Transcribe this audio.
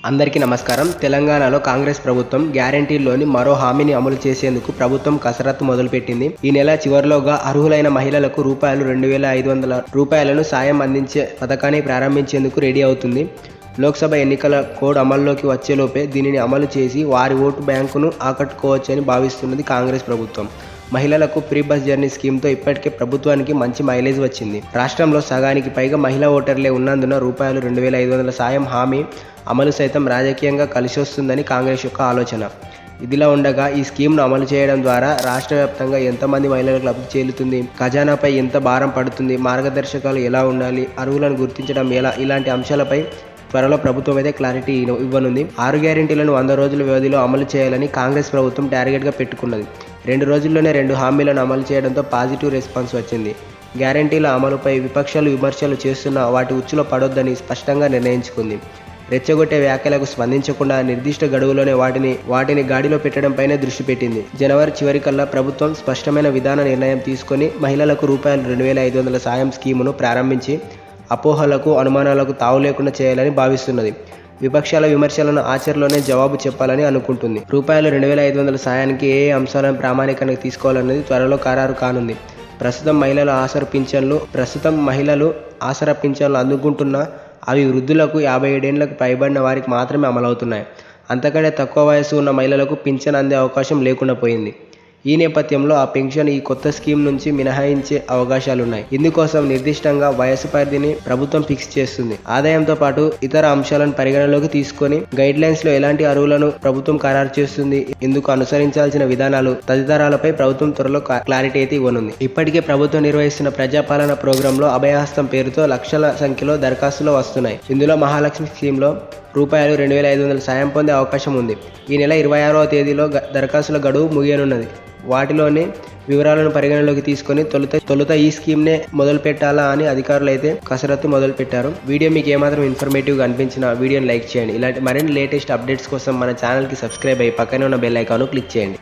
అందరికీ నమస్కారం. తెలంగాణలో కాంగ్రెస్ ప్రభుత్వం గ్యారంటీల్లోని మరో హామీని అమలు చేసేందుకు ప్రభుత్వం కసరత్తు మొదలుపెట్టింది. ఈ నెల చివరిలోగా అర్హులైన మహిళలకు రూ. 2,500 సాయం అందించే పథకాన్ని ప్రారంభించేందుకు రెడీ అవుతుంది. లోక్సభ ఎన్నికల కోడ్ అమల్లోకి వచ్చేలోపే దీనిని అమలు చేసి వారి ఓటు బ్యాంకును ఆకట్టుకోవచ్చని భావిస్తున్నది కాంగ్రెస్ ప్రభుత్వం. మహిళలకు ఫ్రీ బస్ జర్నీ స్కీమ్తో ఇప్పటికే ప్రభుత్వానికి మంచి మైలేజ్ వచ్చింది. రాష్ట్రంలో సగానికి పైగా మహిళా ఓటర్లే ఉన్నందున రూ. 2,500 సాయం హామీ అమలు సైతం రాజకీయంగా కలిసొస్తుందని కాంగ్రెస్ యొక్క ఆలోచన. ఇదిలా ఉండగా ఈ స్కీమ్ను అమలు చేయడం ద్వారా రాష్ట్ర వ్యాప్తంగా ఎంతమంది మహిళలకు లబ్ధి చేరుతుంది, ఖజానాపై ఎంత భారం పడుతుంది, మార్గదర్శకాలు ఎలా ఉండాలి, అర్హులను గుర్తించడం ఎలా, ఇలాంటి అంశాలపై త్వరలో ప్రభుత్వం అయితే క్లారిటీ ఇవ్వనుంది. 6 గ్యారెంటీలను 100 రోజుల వ్యవధిలో అమలు చేయాలని కాంగ్రెస్ ప్రభుత్వం టార్గెట్గా పెట్టుకున్నది. 2 రోజుల్లోనే 2 హామీలను అమలు చేయడంతో పాజిటివ్ రెస్పాన్స్ వచ్చింది. గ్యారెంటీల అమలుపై విపక్షాలు విమర్శలు చేస్తున్నా వాటి ఉచ్చులో పడొద్దని స్పష్టంగా నిర్ణయించుకుంది. రెచ్చగొట్టే వ్యాఖ్యలకు స్పందించకుండా నిర్దిష్ట గడువులోనే వాటిని గాడిలో పెట్టడంపైనే దృష్టి పెట్టింది. జనవరి చివరికల్లా ప్రభుత్వం స్పష్టమైన విధాన నిర్ణయం తీసుకొని మహిళలకు రూ. 2,500 సాయం స్కీమును ప్రారంభించి అపోహలకు, అనుమానాలకు తావు లేకుండా చేయాలని భావిస్తున్నది. విపక్షాల విమర్శలను ఆచరణలోనే జవాబు చెప్పాలని అనుకుంటుంది. రూ. 2,500 సాయానికి ఏ అంశాలను ప్రామాణికంగా తీసుకోవాలన్నది త్వరలో ఖరారు కానుంది. ప్రస్తుతం మహిళలు ఆసరా పింఛన్లు అందుకుంటున్నా అవి వృద్ధులకు, 57 ఏళ్లకు పైబడిన వారికి మాత్రమే అమలవుతున్నాయి. అంతకంటే తక్కువ వయసు ఉన్న మహిళలకు పింఛన్ అందే అవకాశం లేకుండా పోయింది. ఈ నేపథ్యంలో ఆ పెన్షన్ ఈ కొత్త స్కీమ్ నుంచి మినహాయించే అవకాశాలున్నాయి. ఇందుకోసం నిర్దిష్టంగా వయసు పరిధిని ప్రభుత్వం ఫిక్స్ చేస్తుంది. ఆదాయంతో పాటు ఇతర అంశాలను పరిగణలోకి తీసుకొని గైడ్లైన్స్ లో ఎలాంటి అర్హులను ప్రభుత్వం ఖరారు చేస్తుంది, ఇందుకు అనుసరించాల్సిన విధానాలు తదితరాలపై ప్రభుత్వం త్వరలో క్లారిటీ అయితే ఇవ్వనుంది. ఇప్పటికే ప్రభుత్వం నిర్వహిస్తున్న ప్రజాపాలన ప్రోగ్రాంలో అభయహస్తం పేరుతో లక్షల సంఖ్యలో దరఖాస్తులు వస్తున్నాయి. ఇందులో మహాలక్ష్మి స్కీమ్లో రూ. 2,500 సాయం పొందే అవకాశం ఉంది. ఈ నెల 26వ తేదీలో దరఖాస్తుల గడువు ముగియనున్నది. వాటిలోని వివరాలను పరిగణలోకి తీసుకొని తొలుత ఈ స్కీమ్నే మొదలు పెట్టాలా అని అధికారులు అయితే కసరత్తు మొదలు పెట్టారు. వీడియో మీకు ఏమాత్రం ఇన్ఫర్మేటివ్గా అనిపించినా వీడియోని లైక్ చేయండి. ఇలాంటి మరిన్ని లేటెస్ట్ అప్డేట్స్ కోసం మన ఛానల్కి సబ్స్క్రైబ్ అయ్యి పక్కనే ఉన్న బెల్ ఐకాన్ను క్లిక్ చేయండి.